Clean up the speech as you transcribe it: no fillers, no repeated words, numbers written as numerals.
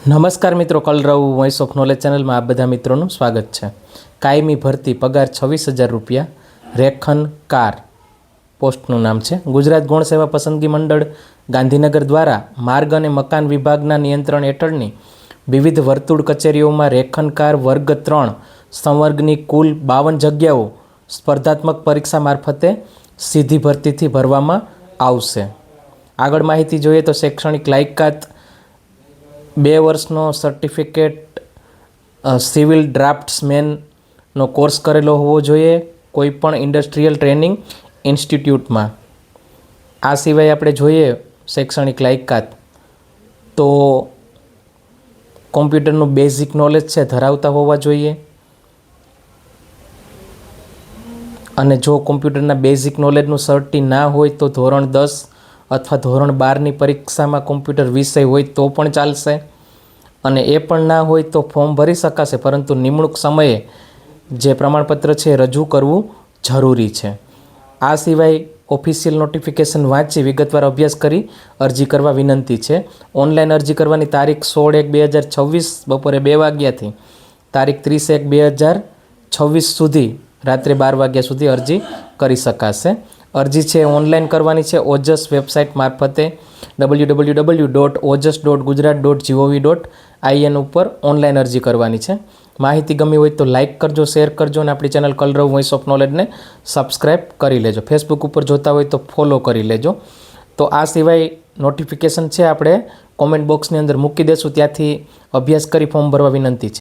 નમસ્કાર મિત્રો, કલરવ voice of knowledge ચેનલમાં આપ બધા મિત્રોનું સ્વાગત છે। કાયમી ભરતી પગાર 26,000 રૂપિયા, રેખનકાર પોસ્ટનું નામ છે। ગુજરાત ગૌણ સેવા પસંદગી મંડળ ગાંધીનગર દ્વારા માર્ગ અને મકાન વિભાગના નિયંત્રણ હેઠળની વિવિધ વર્તુળ કચેરીઓમાં રેખનકાર વર્ગ 3 સંવર્ગની કુલ 52 જગ્યાઓ સ્પર્ધાત્મક પરીક્ષા મારફતે સીધી ભરતીથી ભરવામાં આવશે। આગળ માહિતી જોઈએ તો શૈક્ષણિક લાયકાત 2 વર્ષનો સર્ટિફિકેટ સિવિલ ડ્રાફ્ટ્સમેનનો કોર્સ કરેલો હોવો જોઈએ કોઈપણ ઇન્ડસ્ટ્રીયલ ટ્રેનિંગ ઇન્સ્ટિટ્યૂટમાં। આ સિવાય આપણે જોઈએ શૈક્ષણિક લાયકાત તો કોમ્પ્યુટરનું બેઝિક નોલેજ છે ધરાવતા હોવા જોઈએ, અને જો કોમ્પ્યુટરના બેઝિક નોલેજનું સર્ટી ના હોય તો ધોરણ 10 અથવા ધોરણ 12ની પરીક્ષામાં કોમ્પ્યુટર વિષય હોય તો પણ ચાલશે, અને એ પણ ના હોય તો ફોર્મ ભરી શકાશે, પરંતુ નિમણૂક સમયે જે પ્રમાણપત્ર છે એ રજૂ કરવું જરૂરી છે। આ સિવાય ઓફિશિયલ નોટિફિકેશન વાંચી વિગતવાર અભ્યાસ કરી અરજી કરવા વિનંતી છે। ઓનલાઈન અરજી કરવાની તારીખ 16/1/2026 બપોરે 2 વાગ્યાથી તારીખ 30/1/2026 સુધી રાત્રે 12 વાગ્યા સુધી અરજી કરી શકાશે। અરજી છે ઓનલાઈન કરવાની છે ઓજસ વેબસાઇટ મારફતે www.ojas.gujarat.gov.in ઉપર ઓનલાઈન અરજી કરવાની છે। માહિતી ગમી હોય તો લાઇક કરજો, શેર કરજો, અને આપણી channel Kalrav voice of નોલેજને subscribe કરી લેજો। ફેસબુક ઉપર જોતા હોય તો ફોલો કરી લેજો। તો આ સિવાય નોટિફિકેશન છે આપણે કોમેન્ટ બોક્સની અંદર મૂકી દેશું, ત્યાંથી અભ્યાસ કરી ફોર્મ ભરવા વિનંતી છે।